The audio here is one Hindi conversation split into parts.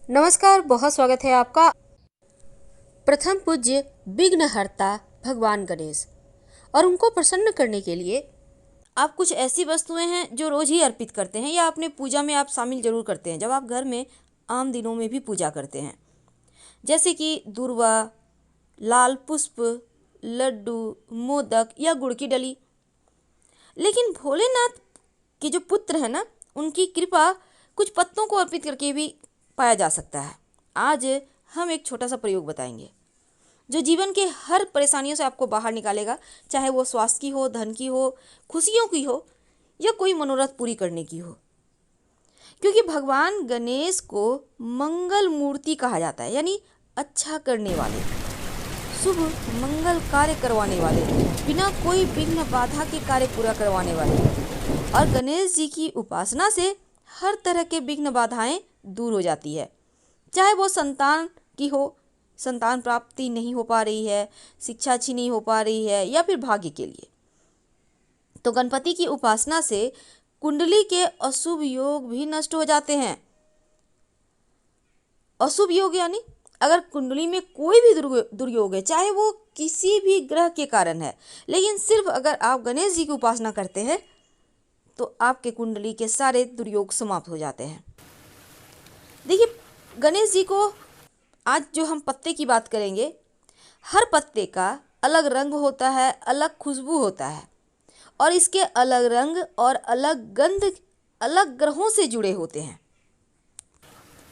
नमस्कार, बहुत स्वागत है आपका। प्रथम पूज्य विघ्नहर्ता भगवान गणेश और उनको प्रसन्न करने के लिए आप कुछ ऐसी वस्तुएं हैं जो रोज ही अर्पित करते हैं या अपने पूजा में आप शामिल जरूर करते हैं जब आप घर में आम दिनों में भी पूजा करते हैं, जैसे कि दूर्वा, लाल पुष्प, लड्डू, मोदक या गुड़ की डली। लेकिन भोलेनाथ के जो पुत्र है ना, उनकी कृपा कुछ पत्तों को अर्पित करके भी पाया जा सकता है। आज हम एक छोटा सा प्रयोग बताएंगे जो जीवन के हर परेशानियों से आपको बाहर निकालेगा, चाहे वो स्वास्थ्य की हो, धन की हो, खुशियों की हो या कोई मनोरथ पूरी करने की हो। क्योंकि भगवान गणेश को मंगल मूर्ति कहा जाता है, यानी अच्छा करने वाले, शुभ मंगल कार्य करवाने वाले, बिना कोई विघ्न बाधा के कार्य पूरा करवाने वाले। और गणेश जी की उपासना से हर तरह के विघ्न बाधाएं दूर हो जाती है, चाहे वो संतान की हो, संतान प्राप्ति नहीं हो पा रही है, शिक्षा अच्छी नहीं हो पा रही है, या फिर भाग्य के लिए। तो गणपति की उपासना से कुंडली के अशुभ योग भी नष्ट हो जाते हैं। अशुभ योग यानी अगर कुंडली में कोई भी दुर्योग है, चाहे वो किसी भी ग्रह के कारण है, लेकिन सिर्फ अगर आप गणेश जी की उपासना करते हैं तो आपके कुंडली के सारे दुर्योग समाप्त हो जाते हैं। देखिए, गणेश जी को आज जो हम पत्ते की बात करेंगे, हर पत्ते का अलग रंग होता है, अलग खुशबू होता है, और इसके अलग रंग और अलग गंध अलग ग्रहों से जुड़े होते हैं।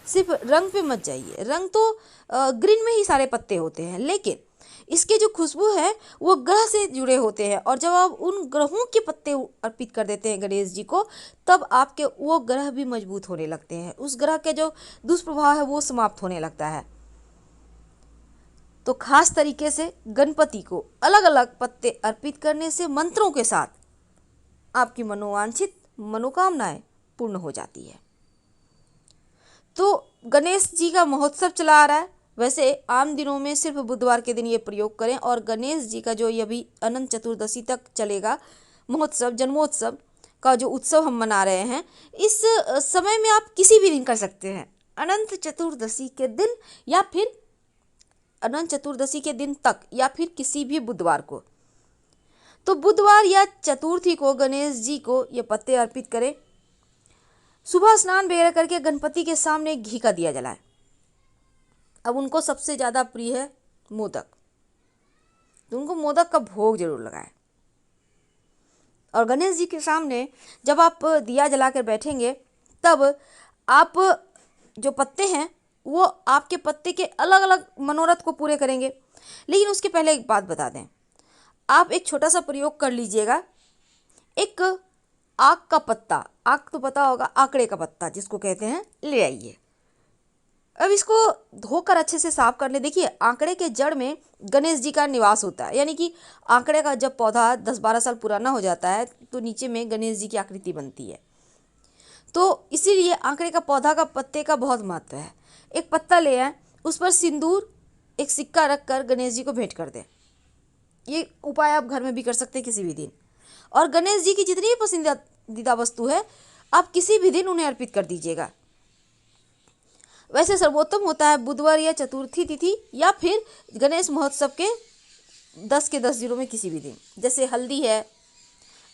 सिर्फ रंग पे मत जाइए, रंग तो ग्रीन में ही सारे पत्ते होते हैं, लेकिन इसके जो खुशबू है वो ग्रह से जुड़े होते हैं। और जब आप उन ग्रहों के पत्ते अर्पित कर देते हैं गणेश जी को, तब आपके वो ग्रह भी मजबूत होने लगते हैं, उस ग्रह के जो दुष्प्रभाव है वो समाप्त होने लगता है। तो खास तरीके से गणपति को अलग अलग पत्ते अर्पित करने से मंत्रों के साथ आपकी मनोवांछित मनोकामनाएं पूर्ण हो जाती है। तो गणेश जी का महोत्सव चला आ रहा है। वैसे आम दिनों में सिर्फ बुधवार के दिन ये प्रयोग करें, और गणेश जी का जो ये अभी अनंत चतुर्दशी तक चलेगा महोत्सव, जन्मोत्सव का जो उत्सव हम मना रहे हैं, इस समय में आप किसी भी दिन कर सकते हैं, अनंत चतुर्दशी के दिन या फिर अनंत चतुर्दशी के दिन तक, या फिर किसी भी बुधवार को। तो बुधवार या चतुर्थी को गणेश जी को ये पत्ते अर्पित करें। सुबह स्नान वगैरह करके गणपति के सामने घी का दिया जलाएं। अब उनको सबसे ज़्यादा प्रिय है मोदक, तो उनको मोदक का भोग जरूर लगाएं। और गणेश जी के सामने जब आप दिया जलाकर बैठेंगे, तब आप जो पत्ते हैं वो आपके पत्ते के अलग अलग मनोरथ को पूरे करेंगे। लेकिन उसके पहले एक बात बता दें, आप एक छोटा सा प्रयोग कर लीजिएगा। एक आक का पत्ता, आक तो पता होगा, आंकड़े का पत्ता जिसको कहते हैं, ले आइए। अब इसको धोकर अच्छे से साफ कर ले। देखिए, आंकड़े के जड़ में गणेश जी का निवास होता है, यानी कि आंकड़े का जब पौधा 10-12 साल पुराना हो जाता है तो नीचे में गणेश जी की आकृति बनती है। तो इसीलिए आंकड़े का पौधा का पत्ते का बहुत महत्व है। एक पत्ता ले आए, उस पर सिंदूर, एक सिक्का रख कर गणेश जी को भेंट कर दें। ये उपाय आप घर में भी कर सकते हैं किसी भी दिन। और गणेश जी की जितनी भी पसंदीदा वस्तु है, आप किसी भी दिन उन्हें अर्पित कर दीजिएगा। वैसे सर्वोत्तम होता है बुधवार या चतुर्थी तिथि, या फिर गणेश महोत्सव के 10 के 10 दिनों में किसी भी दिन, जैसे हल्दी है,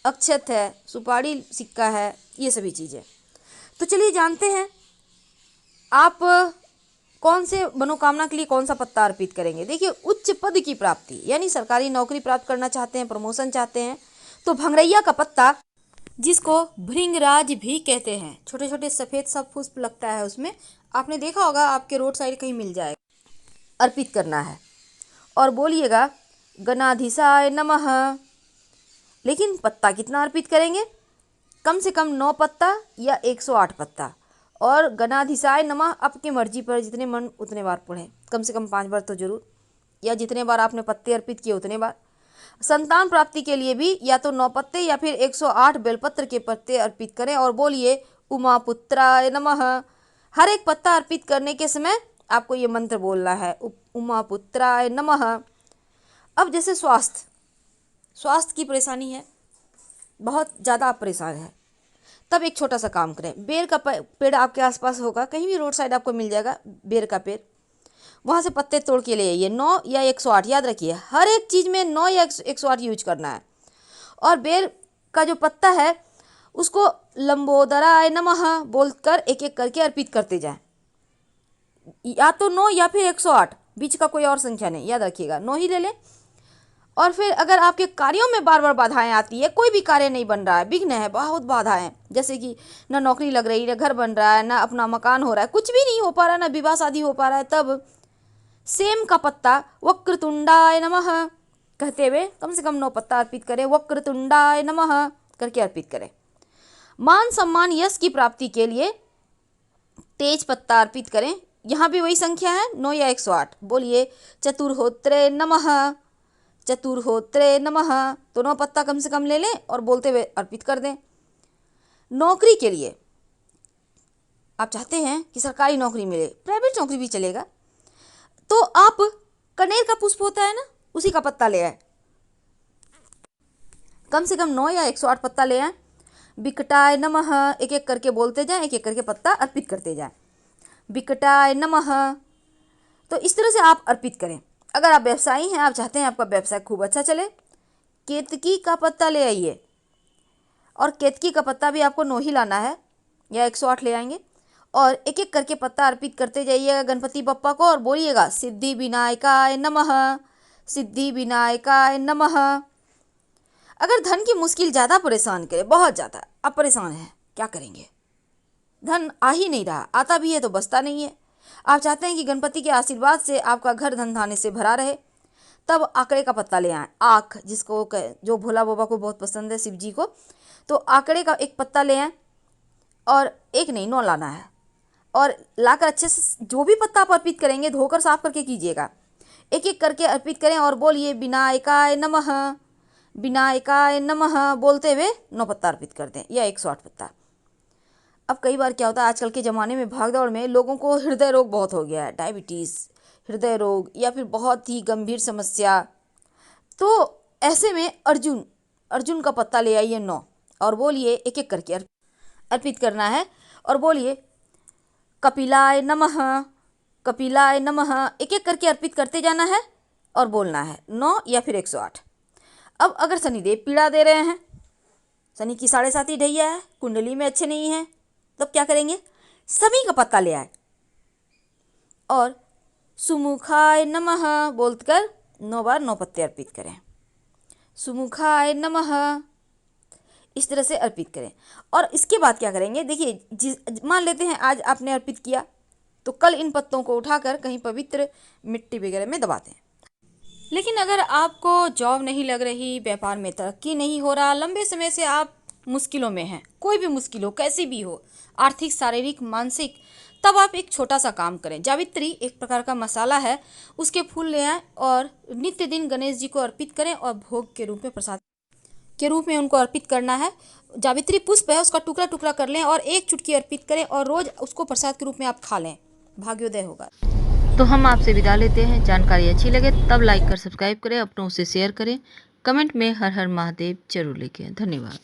अक्षत है, सुपारी सिक्का है, ये सभी चीज़ें। तो चलिए जानते हैं आप कौन से मनोकामना के लिए कौन सा पत्ता अर्पित करेंगे। देखिए, उच्च पद की प्राप्ति, यानी सरकारी नौकरी प्राप्त करना चाहते हैं, प्रमोशन चाहते हैं, तो भंगरैया का पत्ता, जिसको भृंगराज भी कहते हैं, छोटे छोटे सफ़ेद सा पुष्प लगता है उसमें, आपने देखा होगा, आपके रोड साइड कहीं मिल जाएगा, अर्पित करना है। और बोलिएगा गणाधीशाय नमः। लेकिन पत्ता कितना अर्पित करेंगे? कम से कम 9 पत्ता या 108 पत्ता। और गणाधीशाय नमः आपकी मर्जी पर जितने मन उतने बार पढ़ें, कम से कम 5 बार तो जरूर, या जितने बार आपने पत्ते अर्पित किए उतने बार। संतान प्राप्ति के लिए भी या तो 9 पत्ते या फिर 108 बेलपत्र के पत्ते अर्पित करें, और बोलिए उमा पुत्राय नमः। हर एक पत्ता अर्पित करने के समय आपको ये मंत्र बोलना है, उमा पुत्राय नमः। अब जैसे स्वास्थ्य की परेशानी है, बहुत ज़्यादा आप परेशान हैं, तब एक छोटा सा काम करें, बेर का पेड़ आपके आसपास होगा, कहीं भी रोड साइड आपको मिल जाएगा बेर का पेड़, वहाँ से पत्ते तोड़ के ले आइए। 9 या 108, याद रखिए हर एक चीज़ में 9 या 108 यूज करना है। और बेर का जो पत्ता है उसको लंबोदराय नमः बोलकर एक एक करके अर्पित करते जाएं। या तो 9 या फिर 108, बीच का कोई और संख्या नहीं, याद रखिएगा 9 ही ले लें। और फिर अगर आपके कार्यों में बार बार बाधाएं आती है, कोई भी कार्य नहीं बन रहा है, विघ्न है, बहुत बाधाएं, जैसे कि ना नौकरी लग रही है, ना घर बन रहा है, ना अपना मकान हो रहा है, कुछ भी नहीं हो पा रहा है, ना विवाह शादी हो पा रहा है, तब सेम का पत्ता वक्रतुंडाय नमः कहते हुए कम से कम 9 पत्ता अर्पित करें, वक्रतुंडाय नमः करके अर्पित करें। मान सम्मान यश की प्राप्ति के लिए तेज पत्ता अर्पित करें। यहाँ भी वही संख्या है 9 या 108। बोलिए चतुर्होत्रे नमः, चतुर्होत्रे नमः। तो 9 पत्ता कम से कम ले लें और बोलते हुए अर्पित कर दें। नौकरी के लिए आप चाहते हैं कि सरकारी नौकरी मिले, प्राइवेट नौकरी भी चलेगा, तो आप कनेर का पुष्प होता है ना, उसी का पत्ता ले आए, कम से कम 9 या 108 पत्ता ले आए। विकटाय नमः एक एक करके बोलते जाएं, एक एक करके पत्ता अर्पित करते जाएं। विकटाय नमः। तो इस तरह से आप अर्पित करें। अगर आप व्यवसायी हैं, आप चाहते हैं आपका व्यवसाय खूब अच्छा चले, केतकी का पत्ता ले आइए। और केतकी का पत्ता भी आपको 9 ही लाना है या 108 ले आएंगे, और एक एक करके पत्ता अर्पित करते जाइएगा गणपति बप्पा को, और बोलिएगा सिद्धि विनायकाय नमः, सिद्धि विनायकाय नमः। अगर धन की मुश्किल ज़्यादा परेशान करे, बहुत ज़्यादा आप परेशान हैं, क्या करेंगे, धन आ ही नहीं रहा, आता भी है तो बचता नहीं है, आप चाहते हैं कि गणपति के आशीर्वाद से आपका घर धन धान्य से भरा रहे, तब आंकड़े का पत्ता ले आए। आँख जिसको जो भोला बाबा को बहुत पसंद है, शिव जी को, तो आंकड़े का एक पत्ता ले आए, और एक नहीं 9 लाना है, और लाकर अच्छे से जो भी पत्ता आप अर्पित करेंगे धोकर साफ करके कीजिएगा, एक एक करके अर्पित करें और बोलिए विनायकाय नमः, विनायकाय नमः बोलते हुए 9 पत्ता अर्पित कर दें या 108 पत्ता। अब कई बार क्या होता है, आजकल के ज़माने में भागदौड़ में लोगों को हृदय रोग बहुत हो गया है, डायबिटीज़, हृदय रोग या फिर बहुत ही गंभीर समस्या, तो ऐसे में अर्जुन का पत्ता ले आइए 9, और बोलिए एक एक करके अर्पित करना है, और बोलिए कपिलाय नमः, कपिलाय नमः एक एक करके अर्पित करते जाना है और बोलना है 9 या फिर 108। अब अगर शनिदेव पीड़ा दे रहे हैं, शनि की 7.5 ढैया है, कुंडली में अच्छे नहीं है, तब क्या करेंगे, समी का पत्ता ले आए और सुमुखाय नमः बोलकर 9 बार 9 पत्ते अर्पित करें, सुमुखाय नमः, इस तरह से अर्पित करें। और इसके बाद क्या करेंगे, देखिए मान लेते हैं आज आपने अर्पित किया, तो कल इन पत्तों को उठाकर कहीं पवित्र मिट्टी वगैरह में दबा दें। लेकिन अगर आपको जॉब नहीं लग रही, व्यापार में तरक्की नहीं हो रहा, लंबे समय से आप मुश्किलों में हैं, कोई भी मुश्किल हो, कैसी भी हो, आर्थिक, शारीरिक, मानसिक, तब आप एक छोटा सा काम करें। जावित्री एक प्रकार का मसाला है, उसके फूल ले आएँ और नित्य दिन गणेश जी को अर्पित करें, और भोग के रूप में, प्रसाद के रूप में उनको अर्पित करना है। जावित्री पुष्प है, उसका टुकड़ा टुकड़ा कर लें और एक चुटकी अर्पित करें, और रोज़ उसको प्रसाद के रूप में आप खा लें, भाग्योदय होगा। तो हम आपसे विदा लेते हैं। जानकारी अच्छी लगे तब लाइक कर सब्सक्राइब करें, अपनों से शेयर करें, कमेंट में हर हर महादेव जरूर लिखें। धन्यवाद।